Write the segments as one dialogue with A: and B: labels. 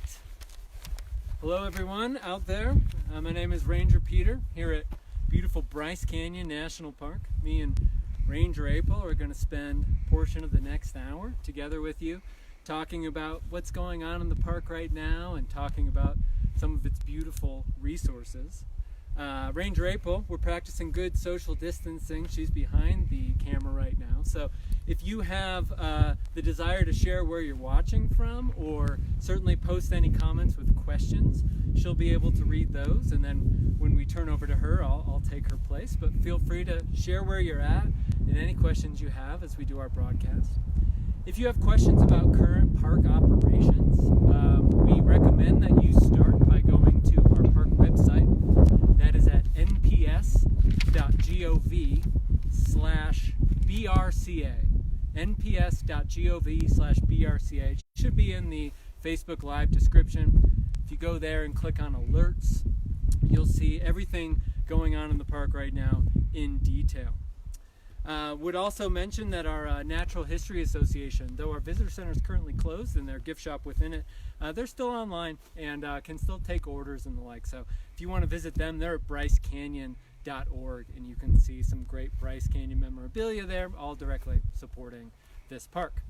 A: right. Hello everyone out there. My name is Ranger Peter here at beautiful Bryce Canyon National Park. Me and Ranger April are going to spend a portion of the next hour together with you talking about what's going on in the park right now and talking about some of its beautiful resources. Ranger April, we're practicing good social distancing. She's behind the camera right now. So if you have the desire to share where you're watching from, or certainly post any comments with questions, she'll be able to read those. And then when we turn over to her, I'll take her place. But feel free to share where you're at and any questions you have as we do our broadcast. If you have questions about current park operations, we recommend that you start by going to our park website. That is at nps.gov/BRCA. nps.gov/BRCA. It should be in the Facebook Live description. If you go there and click on alerts, you'll see everything going on in the park right now in detail. Would also mention that our Natural History Association, though our visitor center is currently closed and their gift shop within it, they're still online and can still take orders and the like. So if you want to visit them, they're at brycecanyon.org, and you can see some great Bryce Canyon memorabilia there, all directly supporting this park.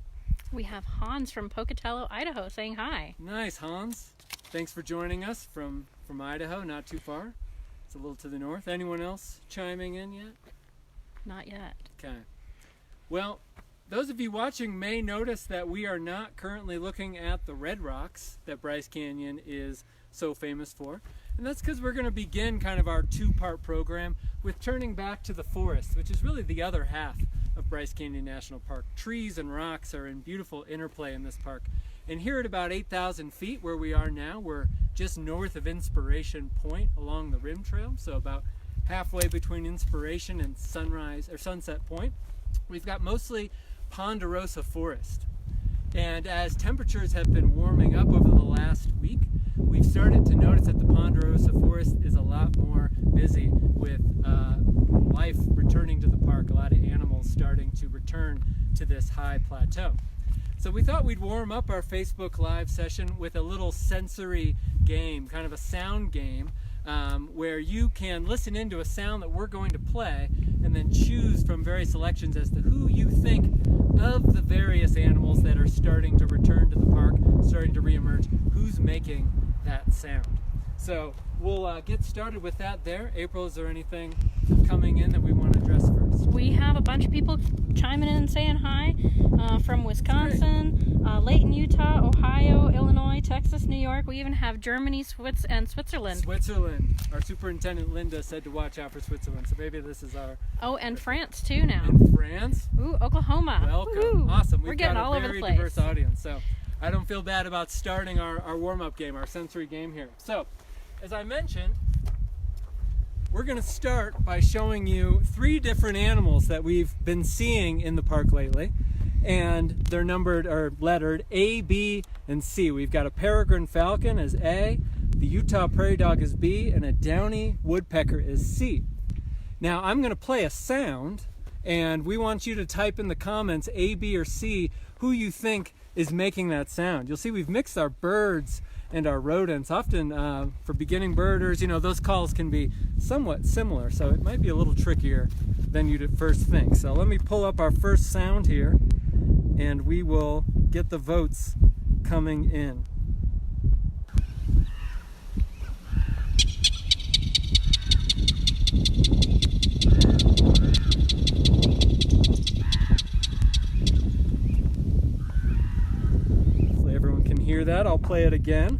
B: We have Hans from Pocatello, Idaho, saying hi.
A: Nice, Hans. Thanks for joining us from Idaho, not too far. It's a little to the north. Anyone else chiming in yet?
B: Not yet.
A: Okay. Well, those of you watching may notice that we are not currently looking at the red rocks that Bryce Canyon is so famous for. And that's because we're going to begin kind of our two-part program with turning back to the forest, which is really the other half of Bryce Canyon National Park. Trees and rocks are in beautiful interplay in this park. And here at about 8,000 feet where we are now, we're just north of Inspiration Point along the rim trail, so about halfway between Inspiration and Sunset Point. We've got mostly ponderosa forest. And as temperatures have been warming up over the last week, we've started to notice that the ponderosa forest is a lot more busy with life returning to the park, a lot of animals starting to return to this high plateau. So we thought we'd warm up our Facebook Live session with a little sensory game, kind of a sound game, where you can listen into a sound that we're going to play and then choose from various selections as to who you think of the various animals that are starting to return to the park, starting to reemerge, who's making that sound. So we'll get started with that there. April, is there anything coming in that we want to address first?
B: We have a bunch of people chiming in and saying hi from Wisconsin, Layton, Utah, Ohio, Illinois, Texas, New York. We even have Germany, and Switzerland.
A: Switzerland. Our superintendent Linda said to watch out for Switzerland, so maybe this is our...
B: Oh, and France too now.
A: And France?
B: Ooh, Oklahoma.
A: Welcome.
B: Woo-hoo.
A: Awesome.
B: We're getting all over the place.
A: We've got a very diverse audience, so I don't feel bad about starting our warm-up game, our sensory game here. So, as I mentioned, we're going to start by showing you 3 different animals that we've been seeing in the park lately, and they're numbered or lettered A, B, and C. We've got a peregrine falcon as A, the Utah prairie dog is B, and a downy woodpecker is C. Now I'm going to play a sound, and we want you to type in the comments A, B, or C who you think is making that sound. You'll see we've mixed our birds and our rodents. Often for beginning birders, you know, those calls can be somewhat similar, so it might be a little trickier than you'd at first think. So let me pull up our first sound here, and we will get the votes coming in. Hopefully everyone can hear that. I'll play it again.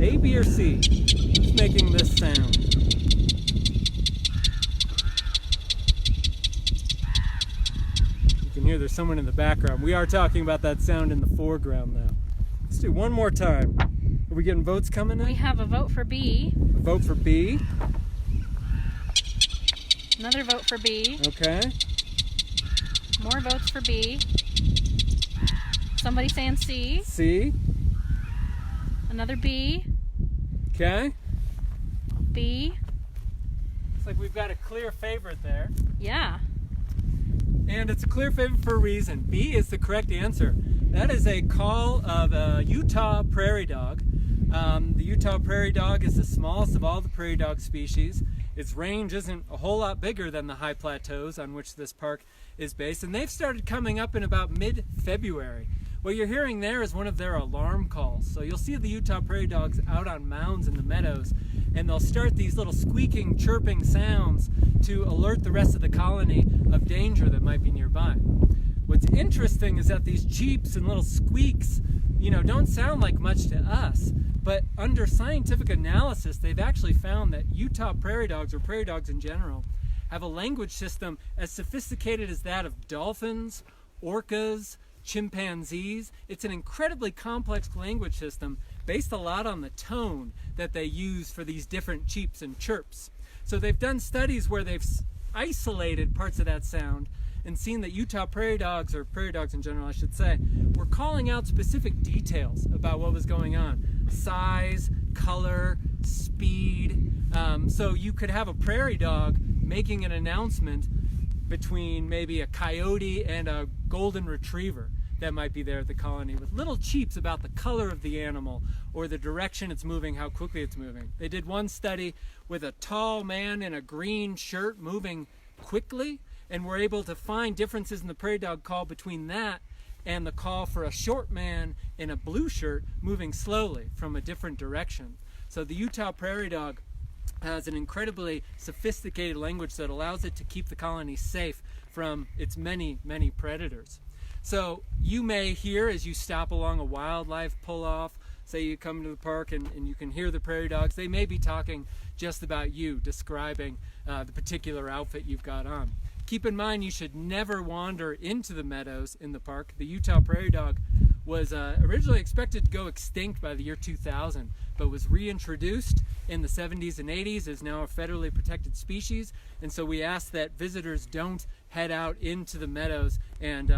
A: A, B, or C? Who's making this sound? You can hear there's someone in the background. We are talking about that sound in the foreground now. Let's do one more time. Are we getting votes coming in?
B: We have a vote for B.
A: A vote for B.
B: Another vote for B.
A: Okay.
B: More votes for B. Somebody saying C.
A: C.
B: Another B.
A: Okay.
B: B.
A: Looks like we've got a clear favorite there.
B: Yeah.
A: And it's a clear favorite for a reason. B is the correct answer. That is a call of a Utah prairie dog. The Utah prairie dog is the smallest of all the prairie dog species. Its range isn't a whole lot bigger than the high plateaus on which this park is based, and they've started coming up in about mid-February. What you're hearing there is one of their alarm calls. So you'll see the Utah prairie dogs out on mounds in the meadows, and they'll start these little squeaking, chirping sounds to alert the rest of the colony of danger that might be nearby. What's interesting is that these cheeps and little squeaks, don't sound like much to us, but under scientific analysis, they've actually found that Utah prairie dogs, or prairie dogs in general, have a language system as sophisticated as that of dolphins, orcas, chimpanzees. It's an incredibly complex language system based a lot on the tone that they use for these different cheeps and chirps. So they've done studies where they've isolated parts of that sound and seen that Utah prairie dogs, or prairie dogs in general I should say, were calling out specific details about what was going on. Size, color, speed. So you could have a prairie dog making an announcement between maybe a coyote and a golden retriever that might be there at the colony, with little cheeps about the color of the animal or the direction it's moving, how quickly it's moving. They did one study with a tall man in a green shirt moving quickly, and were able to find differences in the prairie dog call between that and the call for a short man in a blue shirt moving slowly from a different direction. So the Utah prairie dog has an incredibly sophisticated language that allows it to keep the colony safe from its many, many predators. So you may hear, as you stop along a wildlife pull-off, say you come to the park and you can hear the prairie dogs, they may be talking just about you, describing the particular outfit you've got on. Keep in mind, you should never wander into the meadows in the park. The Utah prairie dog was originally expected to go extinct by the year 2000, but was reintroduced in the 70s and 80s, is now a federally protected species, and so we ask that visitors don't head out into the meadows and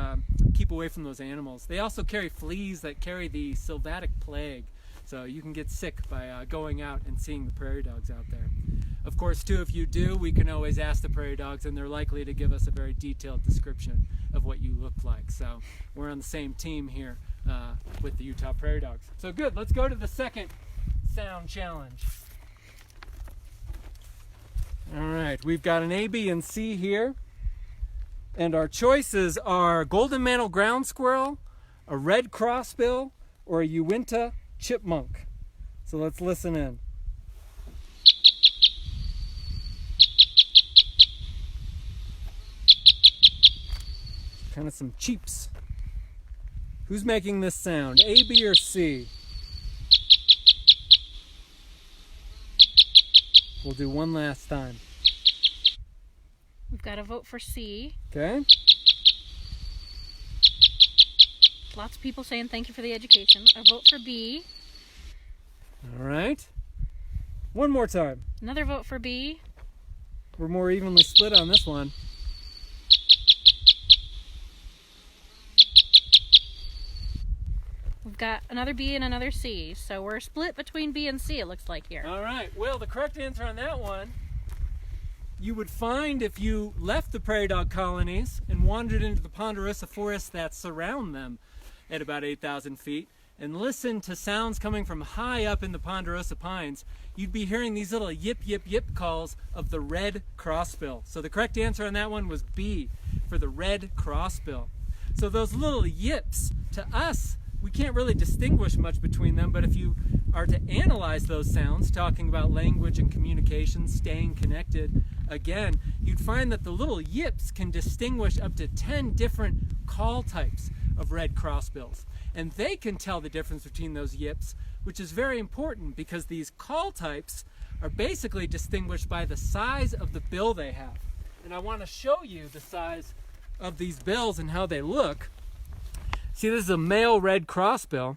A: keep away from those animals. They also carry fleas that carry the sylvatic plague, so you can get sick by going out and seeing the prairie dogs out there. Of course, too, if you do, we can always ask the prairie dogs, and they're likely to give us a very detailed description of what you look like. So we're on the same team here with the Utah prairie dogs. So good, let's go to the second sound challenge. All right, we've got an A, B, and C here. And our choices are golden mantle ground squirrel, a red crossbill, or a Uinta chipmunk. So let's listen in. Kind of some cheeps. Who's making this sound? A, B, or C? We'll do one last time.
B: We've got to vote for C.
A: Okay.
B: Lots of people saying thank you for the education. I vote for B.
A: All right. One more time.
B: Another vote for B.
A: We're more evenly split on this one.
B: We've got another B and another C, so we're split between B and C, it looks like here.
A: All right. Well, the correct answer on that one, you would find if you left the prairie dog colonies and wandered into the ponderosa forests that surround them at about 8,000 feet and listened to sounds coming from high up in the ponderosa pines, you'd be hearing these little yip, yip, yip calls of the red crossbill. So the correct answer on that one was B, for the red crossbill. So those little yips, to us, we can't really distinguish much between them, but if you are to analyze those sounds, talking about language and communication, staying connected, again, you'd find that the little yips can distinguish up to 10 different call types of red crossbills. And they can tell the difference between those yips, which is very important because these call types are basically distinguished by the size of the bill they have. And I want to show you the size of these bills and how they look. See, this is a male red crossbill.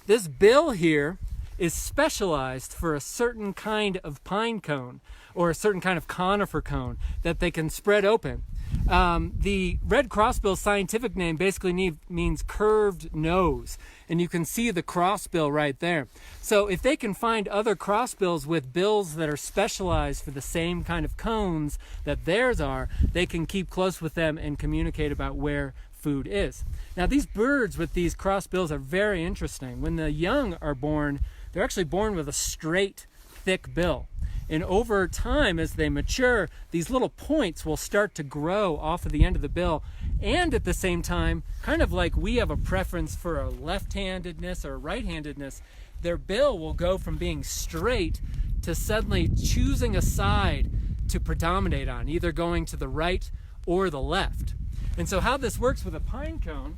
A: This bill here is specialized for a certain kind of pine cone or a certain kind of conifer cone that they can spread open. The red crossbill scientific name basically means curved nose, and you can see the crossbill right there. So if they can find other crossbills with bills that are specialized for the same kind of cones that theirs are, they can keep close with them and communicate about where food is. Now these birds with these crossed bills are very interesting. When the young are born, they're actually born with a straight, thick bill. And over time, as they mature, these little points will start to grow off of the end of the bill. And at the same time, kind of like we have a preference for a left-handedness or right-handedness, their bill will go from being straight to suddenly choosing a side to predominate on, either going to the right or the left. And so how this works with a pine cone,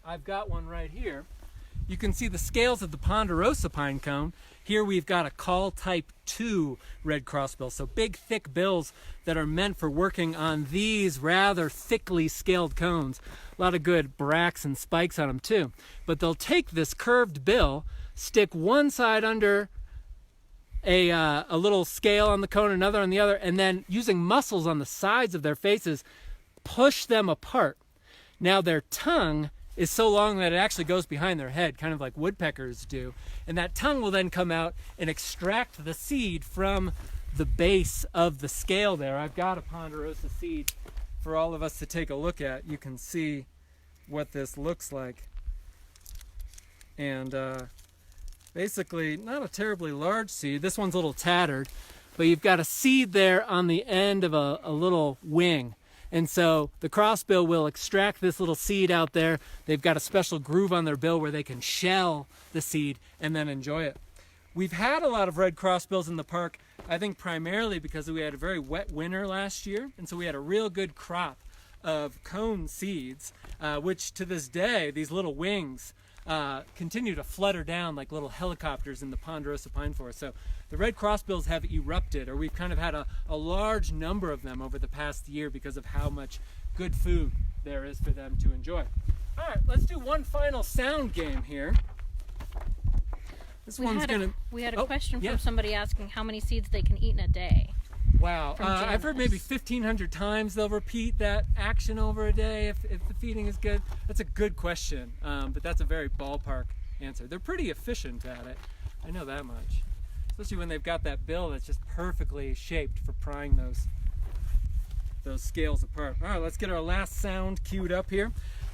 A: I've got one right here. You can see the scales of the ponderosa pine cone. Here we've got a call type 2 red crossbill, so big thick bills that are meant for working on these rather thickly scaled cones. A lot of good bracts and spikes on them too. But they'll take this curved bill, stick one side under a little scale on the cone, another on the other, and then using muscles on the sides of their faces, push them apart. Now their tongue is so long that it actually goes behind their head, kind of like woodpeckers do. And that tongue will then come out and extract the seed from the base of the scale there. I've got a ponderosa seed for all of us to take a look at. You can see what this looks like. And basically, not a terribly large seed. This one's a little tattered, but you've got a seed there on the end of a little wing. And so the crossbill will extract this little seed out there. They've got a special groove on their bill where they can shell the seed and then enjoy it. We've had a lot of red crossbills in the park, I think primarily because we had a very wet winter last year. And so we had a real good crop of cone seeds, which to this day, these little wings continue to flutter down like little helicopters in the ponderosa pine forest. So the red crossbills have erupted, or we've kind of had a large number of them over the past year because of how much good food there is for them to enjoy. All right, let's do one final sound game here. This one's gonna.
B: We had a question from somebody asking how many seeds they can eat in a day.
A: Wow, I've heard maybe 1,500 times they'll repeat that action over a day if the feeding is good. That's a good question, but that's a very ballpark answer. They're pretty efficient at it, I know that much. Especially when they've got that bill that's just perfectly shaped for prying those scales apart. All right, let's get our last sound queued up here.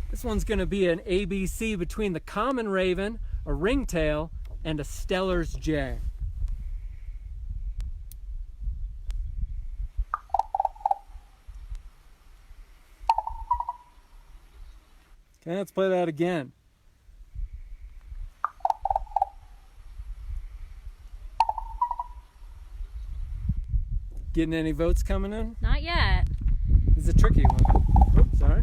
A: This one's going to be an ABC between the common raven, a ringtail, and a Steller's jay. Okay, let's play that again. Getting any votes coming in?
B: Not yet.
A: This is a tricky one. Oops, sorry.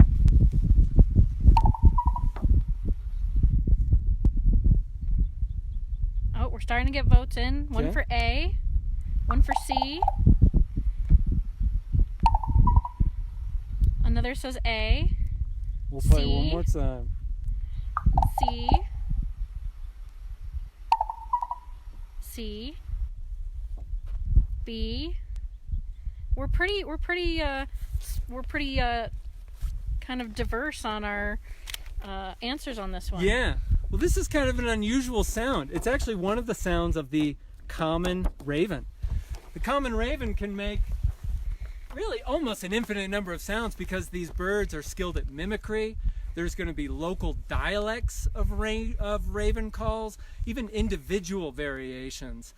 B: Oh, we're starting to get votes in. One for A, one for C. Another says A.
A: We'll play one more time.
B: C. C. B. We're pretty kind of diverse on our answers on this one.
A: Yeah. Well, this is kind of an unusual sound. It's actually one of the sounds of the common raven. The common raven can make really almost an infinite number of sounds because these birds are skilled at mimicry. There's going to be local dialects of raven calls, even individual variations.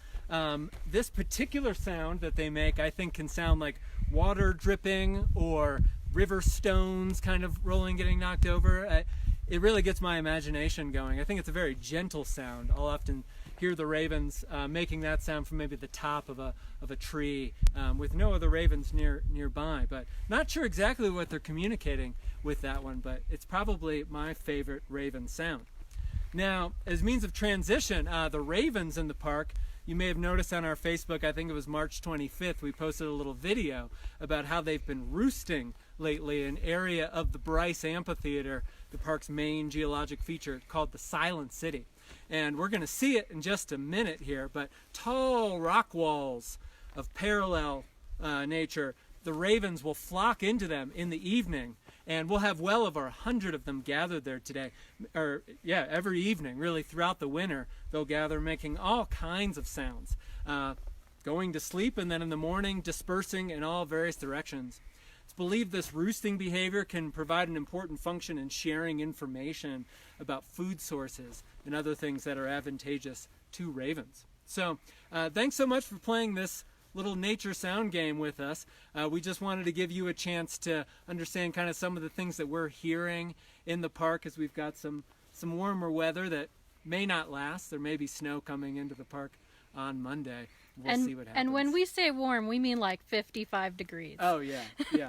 A: This particular sound that they make, I think, can sound like water dripping or river stones kind of rolling, getting knocked over. It really gets my imagination going. I think it's a very gentle sound. I'll often hear the ravens making that sound from maybe the top of a tree with no other ravens nearby. But not sure exactly what they're communicating with that one, but it's probably my favorite raven sound. Now, as means of transition, the ravens in the park, you may have noticed on our Facebook, I think it was March 25th, we posted a little video about how they've been roosting lately in an area of the Bryce Amphitheater, the park's main geologic feature, called the Silent City. And we're going to see it in just a minute here, but tall rock walls of parallel nature, the ravens will flock into them in the evening, and we'll have well over 100 of them gathered there today, every evening, really throughout the winter. They'll gather making all kinds of sounds, going to sleep and then in the morning dispersing in all various directions. It's believed this roosting behavior can provide an important function in sharing information about food sources and other things that are advantageous to ravens. So thanks so much for playing this little nature sound game with us. We just wanted to give you a chance to understand kind of some of the things that we're hearing in the park, as we've got some warmer weather that may not last. There may be snow coming into the park on Monday. We'll see what happens.
B: And when we say warm, we mean like 55 degrees.
A: Oh, yeah.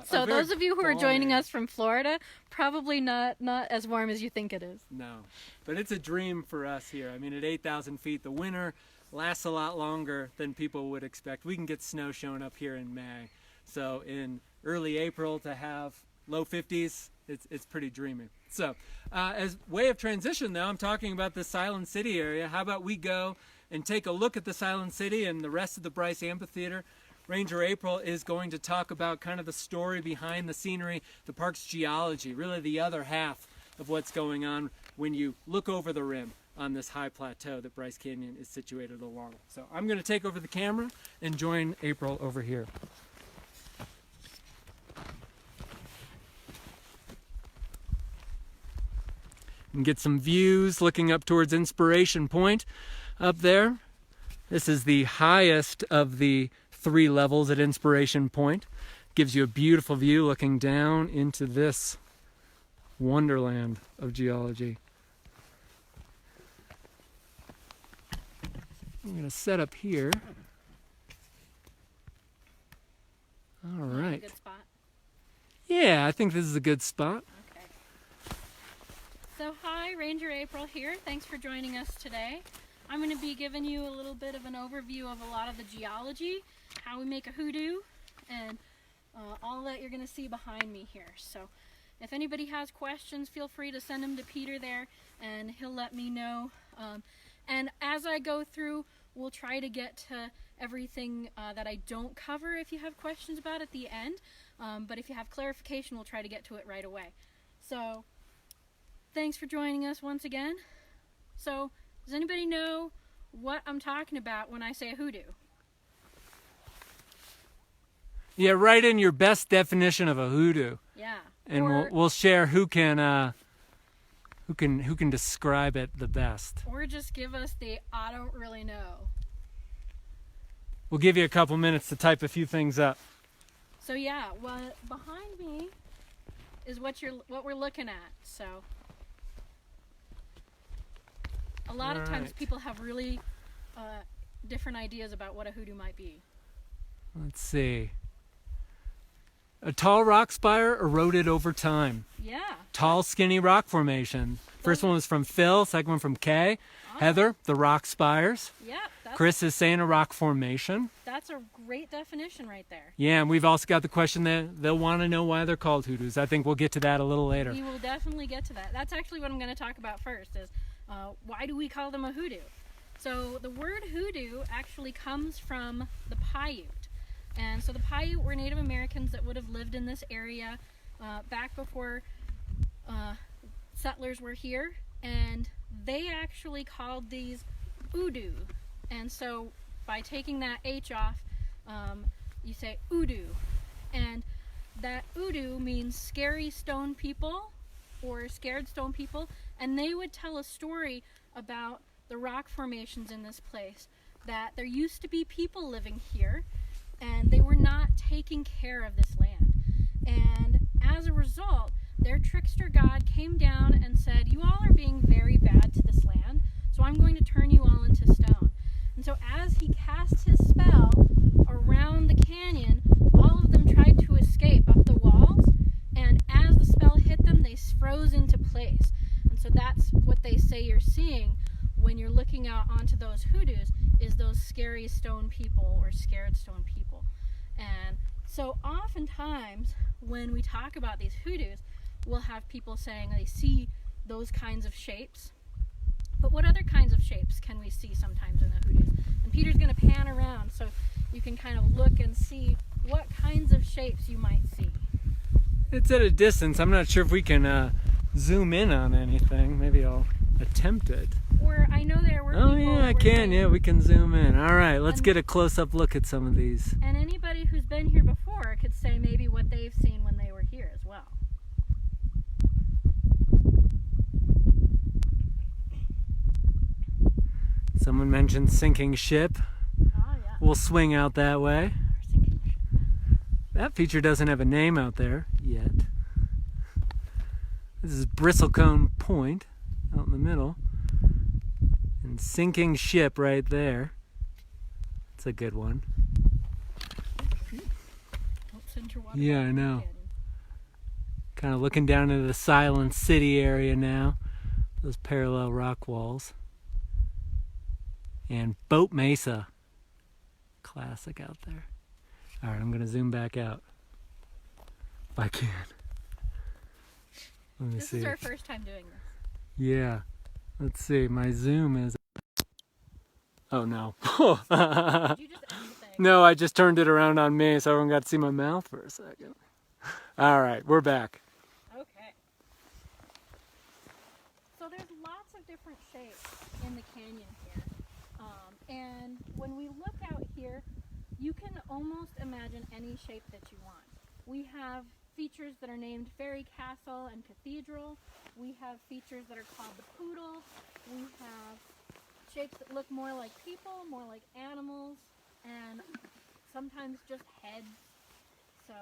B: So those of you who are joining us from Florida, probably not as warm as you think it is.
A: No, but it's a dream for us here. I mean, at 8,000 feet, the winter lasts a lot longer than people would expect. We can get snow showing up here in May. So in early April to have low 50s, it's pretty dreamy. So as way of transition, though, I'm talking about the Silent City area. How about we go and take a look at the Silent City and the rest of the Bryce Amphitheater. Ranger April is going to talk about kind of the story behind the scenery, the park's geology, really the other half of what's going on when you look over the rim on this high plateau that Bryce Canyon is situated along. So I'm going to take over the camera and join April over here. And get some views looking up towards Inspiration Point up there. This is the highest of the 3 levels at Inspiration Point. Gives you a beautiful view looking down into this wonderland of geology. I'm going to set up here. All right.
B: Good spot.
A: Yeah, I think this is a good spot.
B: Okay. So hi, Ranger April here. Thanks for joining us today. I'm going to be giving you a little bit of an overview of a lot of the geology, how we make a hoodoo, and all that you're going to see behind me here. So if anybody has questions, feel free to send them to Peter there, and he'll let me know. And as I go through, we'll try to get to everything that I don't cover if you have questions about at the end. But if you have clarification, we'll try to get to it right away. So thanks for joining us once again. So does anybody know what I'm talking about when I say hoodoo?
A: Yeah, write in your best definition of a hoodoo.
B: Yeah.
A: And we'll share who can describe it the best.
B: Or just give us the I don't really know.
A: We'll give you a couple minutes to type a few things up.
B: So yeah, what behind me is what we're looking at. So a lot of times people have really different ideas about what a hoodoo might be.
A: Let's see. A tall rock spire eroded over time.
B: Yeah.
A: Tall, skinny rock formation. First one was from Phil, second one from Kay.
B: Oh.
A: Heather, the rock spires.
B: Yeah.
A: Chris is saying a rock formation.
B: That's a great definition right there.
A: Yeah, and we've also got the question that they'll want to know why they're called hoodoos. I think we'll get to that a little later. We
B: will definitely get to that. That's actually what I'm going to talk about first is why do we call them a hoodoo? So the word hoodoo actually comes from the Paiute. And so the Paiute were Native Americans that would have lived in this area back before settlers were here. And they actually called these Hoodoo. And so by taking that H off, you say Hoodoo. And that Hoodoo means scary stone people or scared stone people. And they would tell a story about the rock formations in this place, that there used to be people living here and they were not taking care of this land. And as a result, their trickster god came down and said, you all are being very bad to this land, so I'm going to turn you all into stone. And so as he cast his spell around the canyon, all of them tried to escape up the walls, and as the spell hit them, they froze into place. And so that's what they say you're seeing when you're looking out onto those hoodoos, is those scary stone people or scared stone people. And so oftentimes when we talk about these hoodoos, we'll have people saying they see those kinds of shapes. But what other kinds of shapes can we see sometimes in the hoodoos? And Peter's going to pan around so you can kind of look and see what kinds of shapes you might see.
A: It's at a distance. I'm not sure if we can zoom in on anything. Maybe I'll attempt it
B: I know there were
A: Oh
B: people
A: yeah, I
B: were
A: can.
B: saying-
A: Yeah, we can zoom in. All right, let's
B: And-
A: get a close-up look at some of these.
B: And anybody who's been here before could say maybe what they've seen when they were here as well.
A: Someone mentioned sinking ship.
B: Oh yeah.
A: We'll swing out that way.
B: We're sinking ship.
A: That feature doesn't have a name out there yet. This is Bristlecone Point out in the middle. And sinking ship right there. That's a good one.
B: Don't send your water
A: Yeah,
B: bottle
A: I
B: in the
A: know.
B: canyon.
A: Kind of looking down into the Silent City area now. Those parallel rock walls. And Boat Mesa. Classic out there. All right, I'm going to zoom back out. If I can. Let me
B: This
A: see.
B: is our first time doing this.
A: Yeah. Let's see. My zoom is... Oh, no.
B: Did you just end the thing?
A: No, I just turned it around on me so everyone got to see my mouth for a second. All right, we're back.
B: Okay. So there's lots of different shapes in the canyon here. And when we look out here, you can almost imagine any shape that you want. We have features that are named Fairy Castle and Cathedral. We have features that are called the Poodle. We have shapes that look more like people, more like animals, and sometimes just heads. So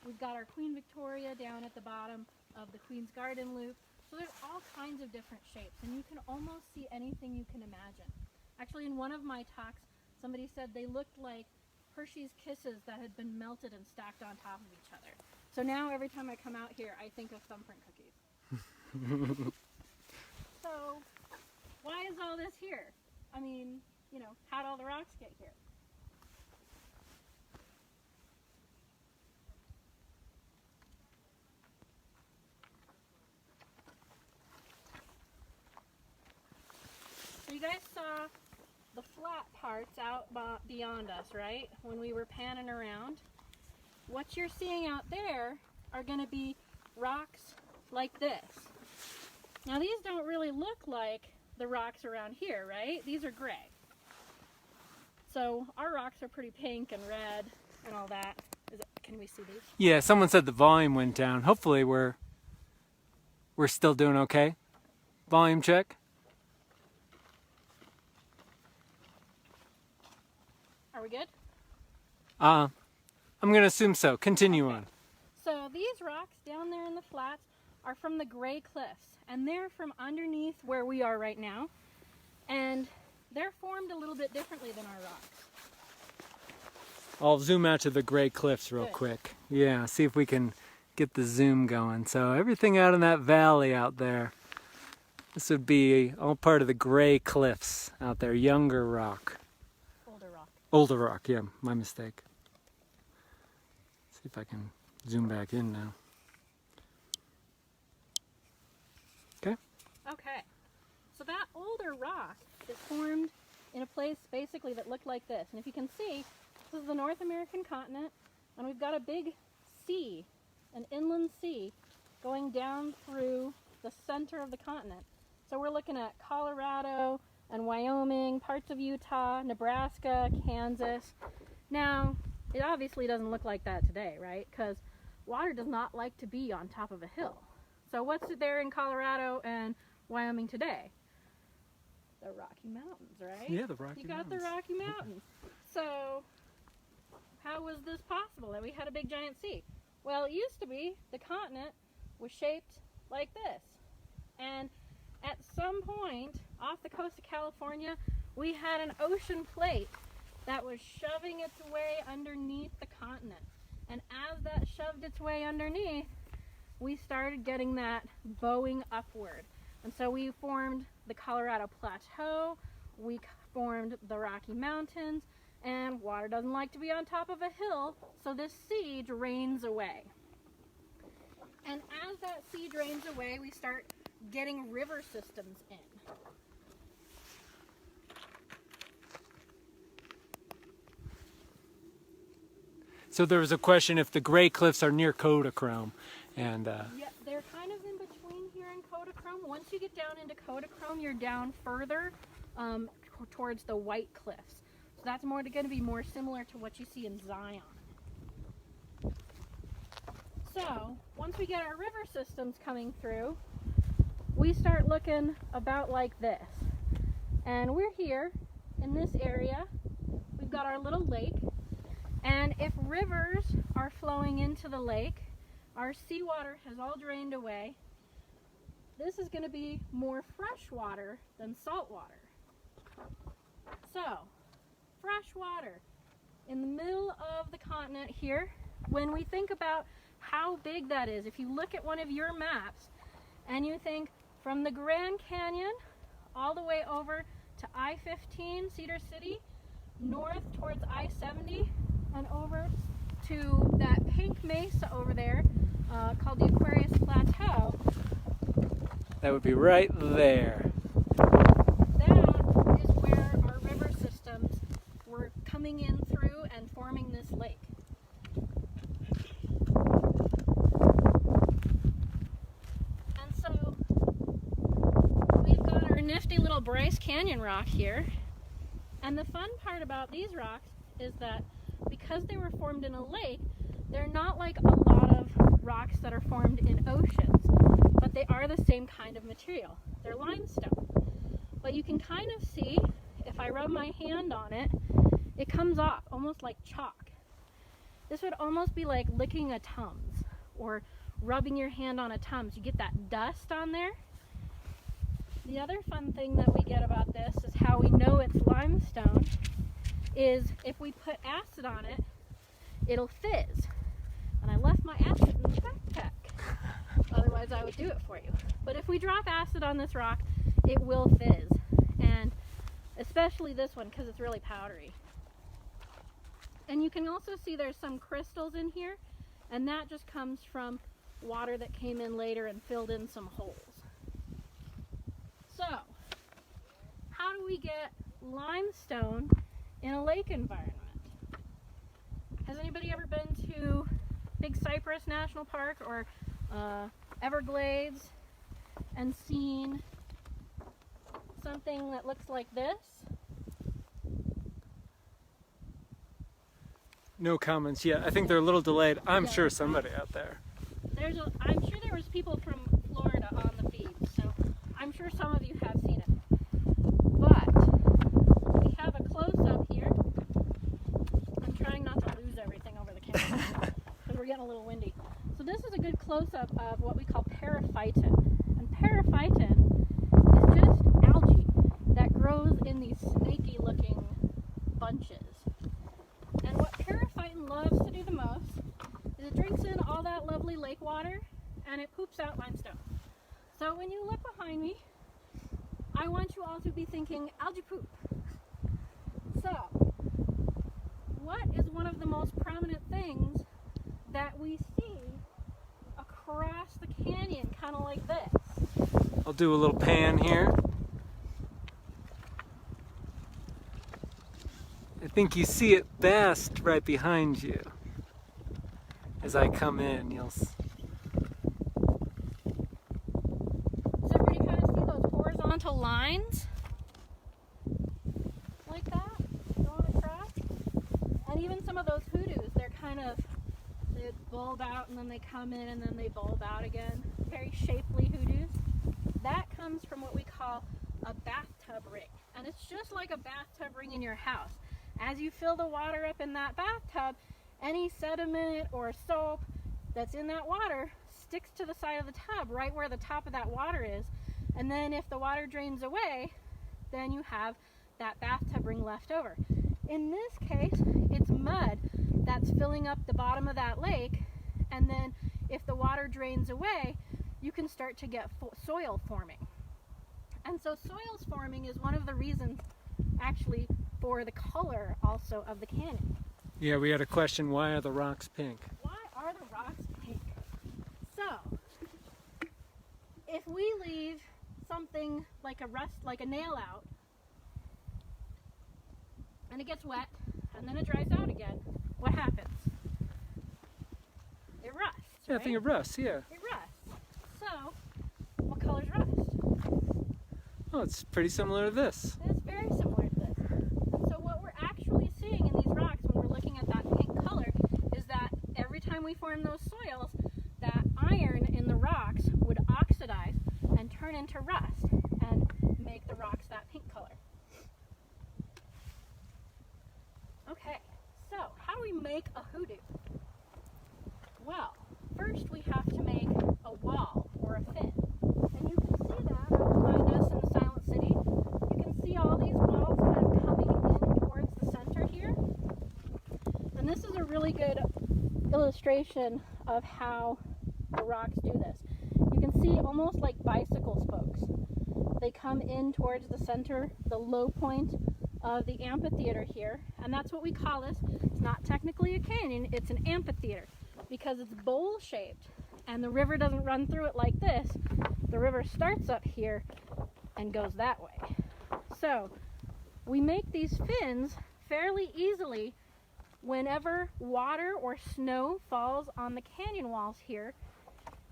B: we've got our Queen Victoria down at the bottom of the Queen's Garden Loop. So there's all kinds of different shapes, and you can almost see anything you can imagine. Actually, in one of my talks, somebody said they looked like Hershey's Kisses that had been melted and stacked on top of each other. So now every time I come out here, I think of thumbprint cookies. So why is all this here? I mean, you know, how'd all the rocks get here? So you guys saw the flat parts out beyond us, right? When we were panning around. What you're seeing out there are going to be rocks like this. Now these don't really look like the rocks around here, right? These are gray. So our rocks are pretty pink and red and all that. Can we see these?
A: Yeah, someone said the volume went down. Hopefully we're still doing okay. Volume check.
B: Are we good?
A: I'm going to assume so. Continue on.
B: So these rocks down there in the flats are from the Gray Cliffs, and they're from underneath where we are right now, and they're formed a little bit differently than our rocks.
A: I'll zoom out to the Gray Cliffs real
B: Good.
A: quick. Yeah, see if we can get the zoom going. So everything out in that valley out there, this would be all part of the Gray Cliffs out there. Younger rock.
B: Older rock.
A: Older rock, yeah, my mistake. See if I can zoom back in now. Okay.
B: Okay, so that older rock is formed in a place basically that looked like this. And if you can see, this is the North American continent, and we've got a big sea, an inland sea, going down through the center of the continent. So we're looking at Colorado and Wyoming, parts of Utah, Nebraska, Kansas. Now, it obviously doesn't look like that today, right? Because water does not like to be on top of a hill. So what's there in Colorado and Wyoming today? The Rocky Mountains, right?
A: Yeah, the Rocky
B: You got
A: Mountains.
B: the Rocky Mountains. So how was this possible that we had a big giant sea? Well, it used to be the continent was shaped like this. And at some point off the coast of California, we had an ocean plate that was shoving its way underneath the continent. And as that shoved its way underneath, we started getting that bowing upward. And so we formed the Colorado Plateau, we formed the Rocky Mountains, and water doesn't like to be on top of a hill, so this sea drains away. And as that sea drains away, we start getting river systems in.
A: So there was a question if the Gray Cliffs are near Kodachrome, and
B: Yeah, they're kind of in between here and Kodachrome. Kodachrome. Once you get down into Kodachrome, you're down further towards the White Cliffs. So that's going to be more similar to what you see in Zion. So once we get our river systems coming through, we start looking about like this. And we're here in this area. We've got our little lake. And if rivers are flowing into the lake, our seawater has all drained away. This is going to be more fresh water than salt water. So, fresh water in the middle of the continent here. When we think about how big that is, if you look at one of your maps and you think from the Grand Canyon all the way over to I-15, Cedar City, north towards I-70, and over to that pink mesa over there called the Aquarius Plateau.
A: That would be right there.
B: That is where our river systems were coming in through and forming this lake. And so we've got our nifty little Bryce Canyon rock here. And the fun part about these rocks is that because they were formed in a lake, they're not like a lot of rocks that are formed in oceans, but they are the same kind of material. They're limestone. But you can kind of see, if I rub my hand on it, it comes off almost like chalk. This would almost be like licking a Tums or rubbing your hand on a Tums. You get that dust on there. The other fun thing that we get about this is how we know it's limestone is if we put acid on it, it'll fizz. And I left my acid in the backpack. Otherwise I would do it for you. But if we drop acid on this rock, it will fizz. And especially this one because it's really powdery. And you can also see there's some crystals in here, and that just comes from water that came in later and filled in some holes. So, how do we get limestone in a lake environment? Has anybody ever been to Big Cypress National Park or Everglades and seen something that looks like this?
A: No comments yet. I think they're a little delayed. I'm sure somebody out there.
B: I'm sure there was people from Florida on the feed, so I'm sure some of you have seen it. But we have a close-up here. I'm trying not to lose everything over the camera because we're getting a little windy. So this is a good close-up of what we call periphyton. And periphyton is just algae that grows in these snaky-looking bunches. And what periphyton loves to do the most is it drinks in all that lovely lake water and it poops out limestone. So when you look behind me, I want you all to be thinking algae poop. So, what is one of the most prominent things that we see across the canyon, kind of like this?
A: I'll do a little pan here. I think you see it best right behind you. As I come in, you'll
B: Does everybody kind of see those horizontal lines? Like that, going across? And even some of those hoodoos, they bulb out and then they come in and then they bulb out again. Very shapely hoodoos. That comes from what we call a bathtub ring. And it's just like a bathtub ring in your house. As you fill the water up in that bathtub, any sediment or soap that's in that water sticks to the side of the tub, right where the top of that water is. And then if the water drains away, then you have that bathtub ring left over. In this case, it's mud that's filling up the bottom of that lake, and then if the water drains away, you can start to get soil forming. And so soils forming is one of the reasons, actually, for the color also of the canyon.
A: Yeah, we had a question, why are the rocks pink?
B: Why are the rocks pink? So, if we leave something like a nail out, and it gets wet, and then it dries out again, what happens? It rusts,
A: Yeah,
B: right?
A: I think it rusts, yeah.
B: It rusts. So, what color color's rust.
A: Oh, it's pretty similar to this.
B: It's very similar to this. And so what we're actually seeing in these rocks when we're looking at that pink color is that every time we form those soils, that iron in the rocks would oxidize and turn into rust and make the rocks that pink color. Okay, so how do we make a hoodoo? Well, first we have to make a wall or a fin. And you can see that behind us in the Silent City. You can see all these walls kind of coming in towards the center here. And this is a really good illustration of how the rocks do this. You can see almost like bicycle spokes. They come in towards the center, the low point of the amphitheater here, and that's what we call this. It's not technically a canyon, it's an amphitheater because it's bowl shaped and the river doesn't run through it like this. The river starts up here and goes that way. So we make these fins fairly easily whenever water or snow falls on the canyon walls here.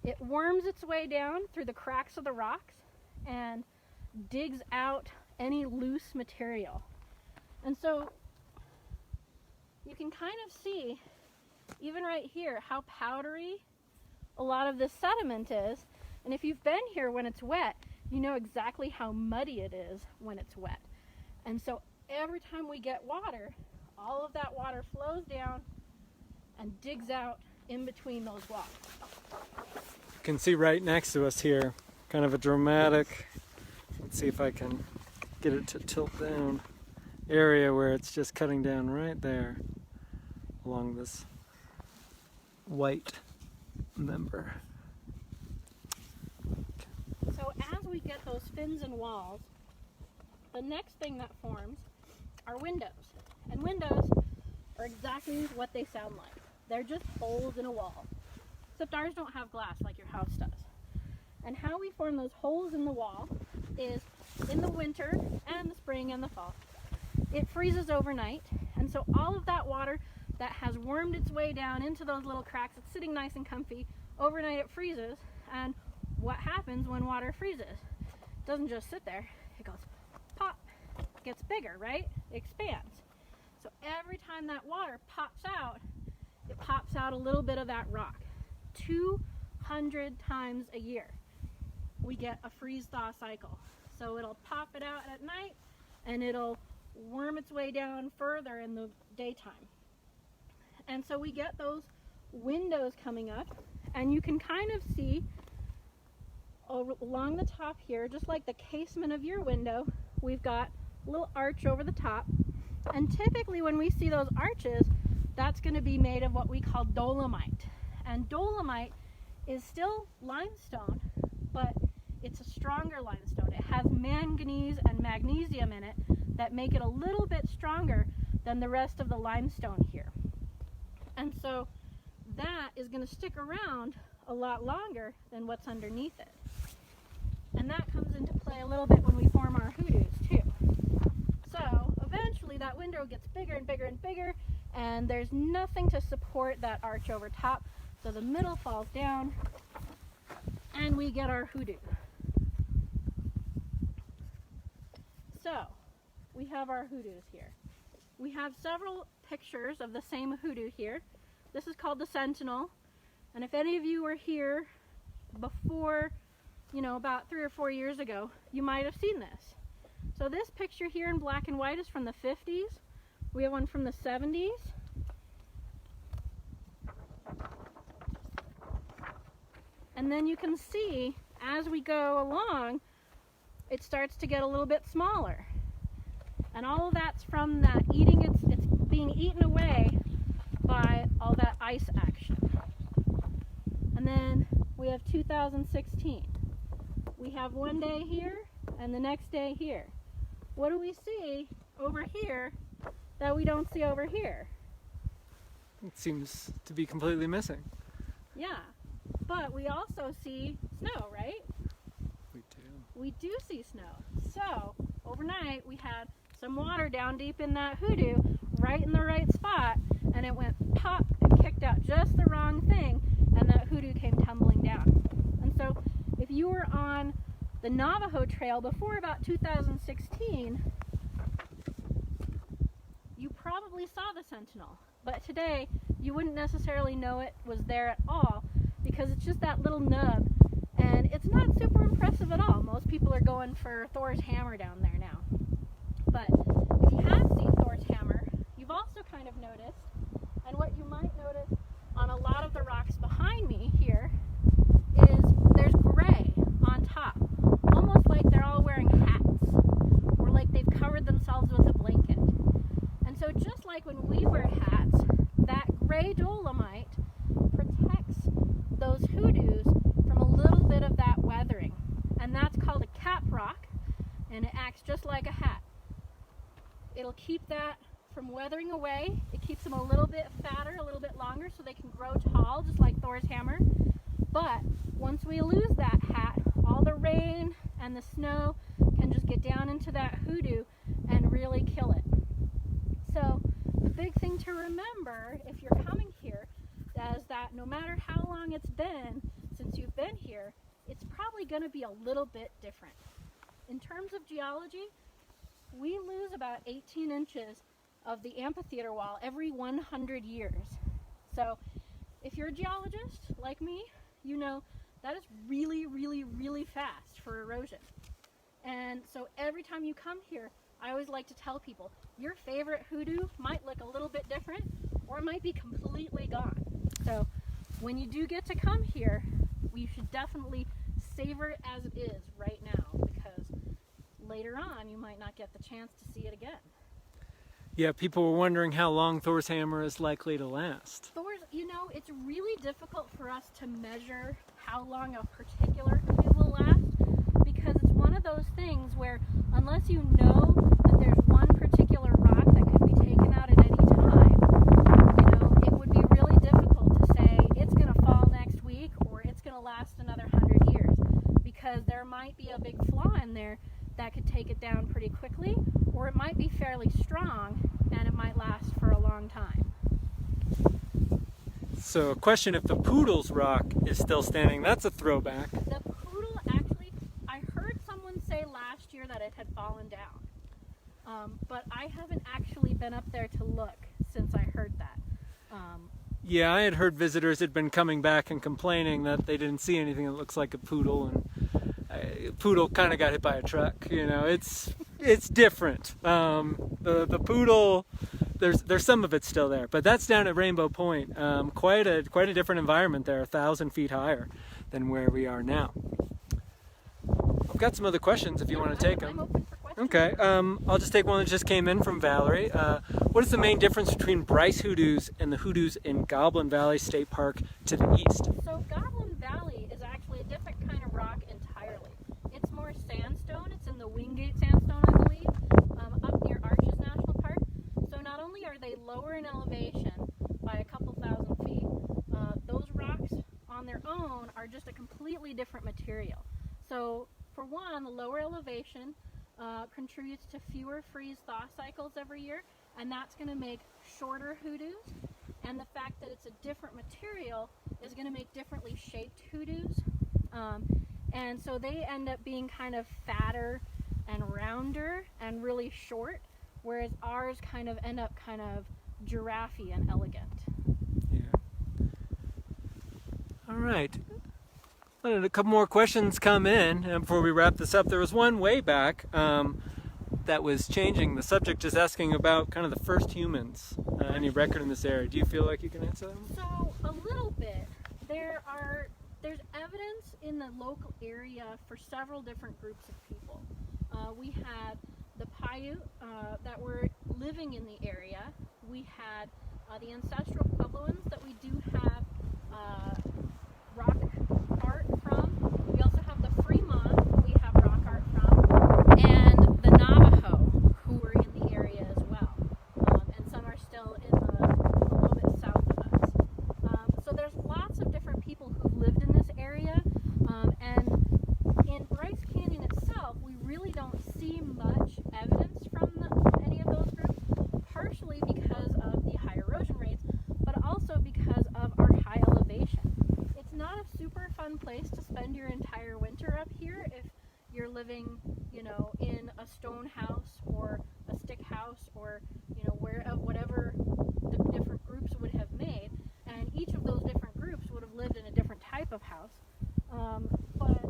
B: It worms its way down through the cracks of the rocks and digs out any loose material. And so you can kind of see, even right here, how powdery a lot of this sediment is. And if you've been here when it's wet, you know exactly how muddy it is when it's wet. And so every time we get water, all of that water flows down and digs out in between those walls.
A: You can see right next to us here, kind of a dramatic, let's see if I can get it to tilt down, area where it's just cutting down right there along this white member.
B: So as we get those fins and walls, the next thing that forms are windows. And windows are exactly what they sound like. They're just holes in a wall. Except ours don't have glass like your house does. And how we form those holes in the wall is in the winter and the spring and the fall. It freezes overnight, and so all of that water that has wormed its way down into those little cracks, it's sitting nice and comfy. Overnight it freezes, and what happens when water freezes? It doesn't just sit there, it goes pop, it gets bigger, right? It expands. So every time that water pops out, it pops out a little bit of that rock. 200 times a year we get a freeze-thaw cycle. So it'll pop it out at night and it'll worm its way down further in the daytime. And so we get those windows coming up, and you can kind of see along the top here, just like the casement of your window, we've got a little arch over the top. And typically when we see those arches, that's going to be made of what we call dolomite. And dolomite is still limestone, but it's a stronger limestone. It has manganese and magnesium in it that make it a little bit stronger than the rest of the limestone here. And so that is going to stick around a lot longer than what's underneath it. And that comes into play a little bit when we form our hoodoos too. So eventually that window gets bigger and bigger and bigger, and there's nothing to support that arch over top, so the middle falls down and we get our hoodoo. So we have our hoodoos here. We have several pictures of the same hoodoo here. This is called the Sentinel, and if any of you were here before, about 3 or 4 years ago, you might have seen this. So this picture here in black and white is from the 50s. We have one from the 70s. And then you can see, as we go along, it starts to get a little bit smaller. And all of that's from that it's being eaten away by all that ice action. And then we have 2016. We have one day here and the next day here. What do we see over here that we don't see over here?
A: It seems to be completely missing.
B: Yeah, but we also see snow, right?
A: We do.
B: We do see snow. So overnight we had some water down deep in that hoodoo, right in the right spot, and it went pop and kicked out just the wrong thing, and that hoodoo came tumbling down. And so if you were on the Navajo Trail before about 2016, you probably saw the Sentinel. But today, you wouldn't necessarily know it was there at all because it's just that little nub, and it's not super impressive at all. Most people are going for Thor's hammer down there now. But if you have seen Thor's hammer, you've also kind of noticed, and what you might notice on a lot of the rocks behind me here, is there's gray on top, almost like they're all wearing hats, or like they've covered themselves with a blanket. And so just like when we wear hats, that gray dolomite protects those hoodoos from a little bit of that weathering. And that's called a cap rock, and it acts just like a hat. It'll keep that from weathering away. It keeps them a little bit fatter, a little bit longer, so they can grow tall, just like Thor's hammer. But once we lose that hat, all the rain and the snow can just get down into that hoodoo and really kill it. So the big thing to remember if you're coming here is that no matter how long it's been since you've been here, it's probably going to be a little bit different. In terms of geology, we lose about 18 inches of the amphitheater wall every 100 years. So if you're a geologist like me, you know that is really, really, really fast for erosion. And so every time you come here, I always like to tell people, your favorite hoodoo might look a little bit different, or it might be completely gone. So when you do get to come here, we should definitely savor it as it is right now, because later on you might not get the chance to see it again.
A: Yeah, people were wondering how long Thor's hammer is likely to last.
B: Thor's, you know, it's really difficult for us to measure how long a particular hoodoo will last, because it's one of those things where unless you know that there's one particular rock that could be taken out at any time, you know, it would be really difficult to say it's going to fall next week or it's going to last another 100 years, because there might be a big flaw in there that could take it down pretty quickly, or it might be fairly strong and it might last for a long time.
A: So a question if the Poodles rock is still standing. That's a throwback.
B: The Poodle, actually, I heard someone say last year that it had fallen down, but I haven't actually been up there to look since I heard that.
A: Yeah, I had heard visitors had been coming back and complaining that they didn't see anything that looks like a poodle, and a poodle kind of got hit by a truck. You know, it's different. The poodle, there's some of it still there, but that's down at Rainbow Point. Quite a different environment there, 1,000 feet higher than where we are now. I've got some other questions if you want to take them.
B: I'm open for questions.
A: Okay, I'll just take one that just came in from Valerie. What is the main difference between Bryce Hoodoos and the Hoodoos in Goblin Valley State Park to the east?
B: So Goblin Valley is actually a different kind of rock entirely. It's more sandstone. It's in the Wingate sandstone, I believe, up near Arches National Park. So not only are they lower in elevation by a couple thousand feet, those rocks on their own are just a completely different material. So for one, the lower elevation contributes to fewer freeze-thaw cycles every year, and that's going to make shorter hoodoos. And the fact that it's a different material is going to make differently shaped hoodoos. And so they end up being kind of fatter and rounder and really short, whereas ours kind of end up kind of giraffe-y and elegant.
A: Yeah. All right. A couple more questions come in before we wrap this up. There was one way back that was changing. The subject is asking about kind of the first humans. Any record in this area? Do you feel like you can answer that?
B: So a little bit. There's evidence in the local area for several different groups of people. We had the Paiute that were living in the area. We had the ancestral Puebloans that we do have rock art from. We also have the Fremont we have rock art from, and the Navajo who were in the area as well, and some are still in a little bit south of us. So there's lots of different people who've lived in this area, and in Bryce Canyon itself we really don't see much evidence from any of those groups, partially because of the high erosion rates, but also because of our high elevation. It's not a super a stone house or a stick house, or whatever the different groups would have made, and each of those different groups would have lived in a different type of house, but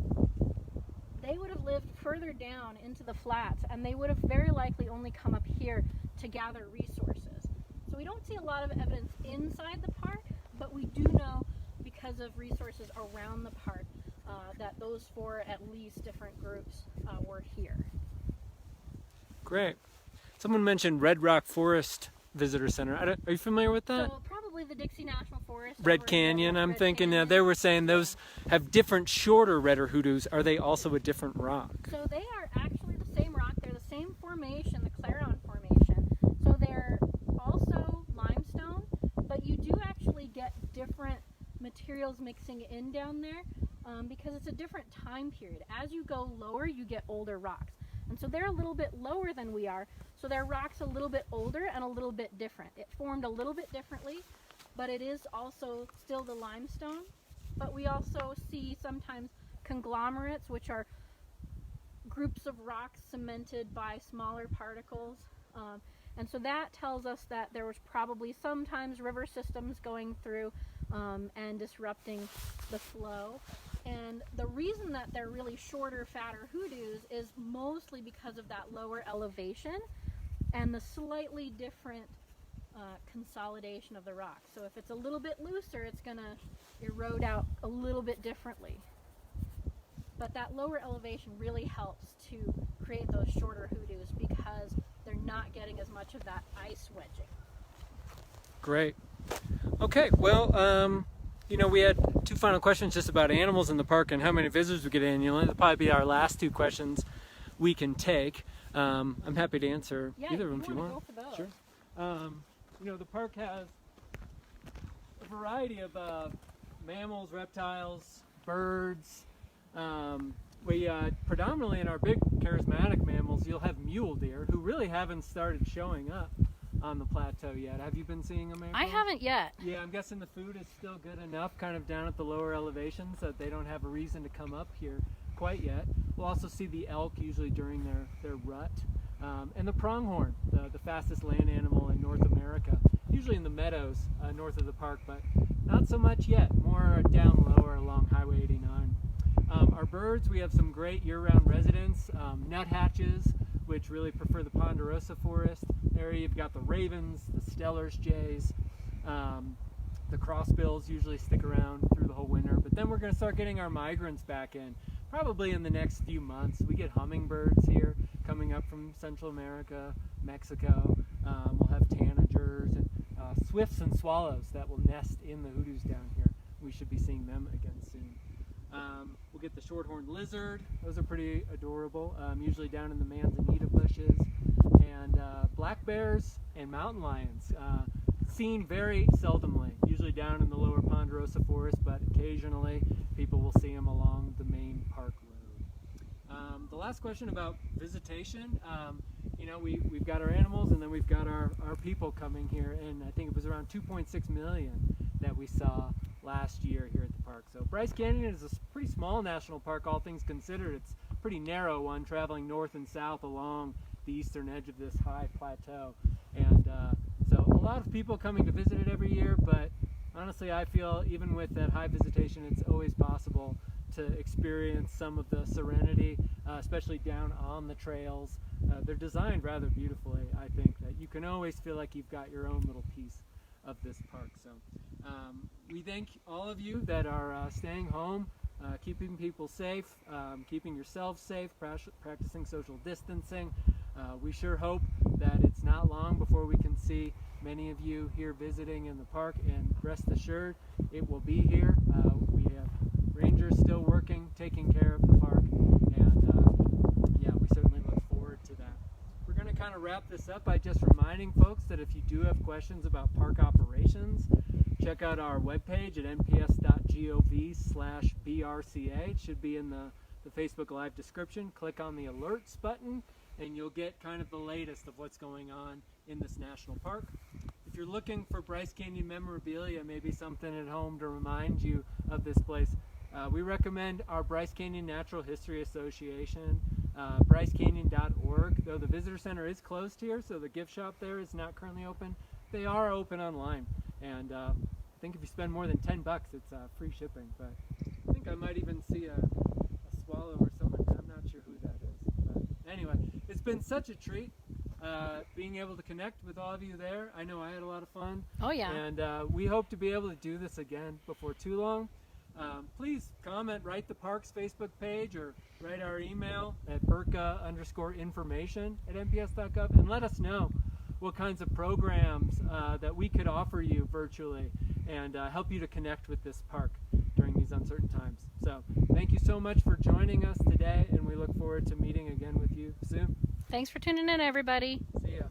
B: they would have lived further down into the flats, and they would have very likely only come up here to gather resources. So we don't see a lot of evidence inside the park, but we do know, because of resources around the park, that those 4 at least different groups were here.
A: Great. Someone mentioned Red Rock Forest Visitor Center. Are you familiar with that?
B: So probably the Dixie National Forest.
A: Red Canyon, I'm thinking.
B: Canyon.
A: They were saying those have different, shorter redder hoodoos. Are they also a different rock?
B: So they are actually the same rock. They're the same formation, the Clarion Formation. So they're also limestone, but you do actually get different materials mixing in down there because it's a different time period. As you go lower, you get older rocks. And so they're a little bit lower than we are, so their rock's a little bit older and a little bit different. It formed a little bit differently, but it is also still the limestone. But we also see sometimes conglomerates, which are groups of rocks cemented by smaller particles. And so that tells us that there was probably sometimes river systems going through and disrupting the flow. And the reason that they're really shorter, fatter hoodoos is mostly because of that lower elevation and the slightly different consolidation of the rock. So if it's a little bit looser, it's going to erode out a little bit differently. But that lower elevation really helps to create those shorter hoodoos because they're not getting as much of that ice wedging.
A: Great. Okay, well, we had 2 final questions just about animals in the park and how many visitors we get annually. That'll probably be our last 2 questions we can take. I'm happy to answer either of them if you want.
B: Go for those.
A: Sure. The park has a variety of mammals, reptiles, birds. We predominantly in our big charismatic mammals, you'll have mule deer who really haven't started showing up on the plateau yet. Have you been seeing them, April?
B: I haven't yet.
A: Yeah, I'm guessing the food is still good enough kind of down at the lower elevations that they don't have a reason to come up here quite yet. We'll also see the elk usually during their rut. And the pronghorn, the fastest land animal in North America, usually in the meadows north of the park, but not so much yet, more down lower along Highway 89. Our birds, we have some great year-round residents, nuthatches, which really prefer the ponderosa forest area. You've got the ravens, the Steller's jays, the crossbills usually stick around through the whole winter, but then we're going to start getting our migrants back in, probably in the next few months. We get hummingbirds here coming up from Central America, Mexico. We'll have tanagers and swifts and swallows that will nest in the hoodoos down here. We should be seeing them again soon. We'll get the shorthorned lizard. Those are pretty adorable, usually down in the manzanita bushes. And black bears and mountain lions, seen very seldomly, usually down in the lower ponderosa forest, but occasionally people will see them along the main park road. The last question about visitation, we've got our animals and then we've got our people coming here, and I think it was around 2.6 million that we saw last year here at the park. So Bryce Canyon is a pretty small national park, all things considered. It's a pretty narrow one, traveling north and south along the eastern edge of this high plateau. And so a lot of people coming to visit it every year, but honestly I feel even with that high visitation, it's always possible to experience some of the serenity, especially down on the trails. They're designed rather beautifully, I think, that you can always feel like you've got your own little piece of this park. So we thank all of you that are staying home, keeping people safe, keeping yourselves safe, practicing social distancing. We sure hope that it's not long before we can see many of you here visiting in the park, and rest assured it will be here. We have rangers still working, taking care of the park, and yeah, we certainly look forward to that. We're going to kind of wrap this up by just reminding folks that if you do have questions about park operations, check out our webpage at nps.gov/BRCA. It should be in the Facebook Live description. Click on the alerts button and you'll get kind of the latest of what's going on in this national park. If you're looking for Bryce Canyon memorabilia, maybe something at home to remind you of this place, we recommend our Bryce Canyon Natural History Association, brycecanyon.org. work. Though the visitor center is closed here, so the gift shop there is not currently open. They are open online, and I think if you spend more than $10, it's free shipping. But I think I might even see a swallow or someone. I'm not sure who that is. But anyway, it's been such a treat being able to connect with all of you there. I know I had a lot of fun.
B: Oh yeah.
A: And we hope to be able to do this again before too long. Please comment, write the park's Facebook page, or write our email at burka_information@nps.gov, and let us know what kinds of programs that we could offer you virtually and help you to connect with this park during these uncertain times. So thank you so much for joining us today, and we look forward to meeting again with you soon.
B: Thanks for tuning in, everybody.
A: See ya.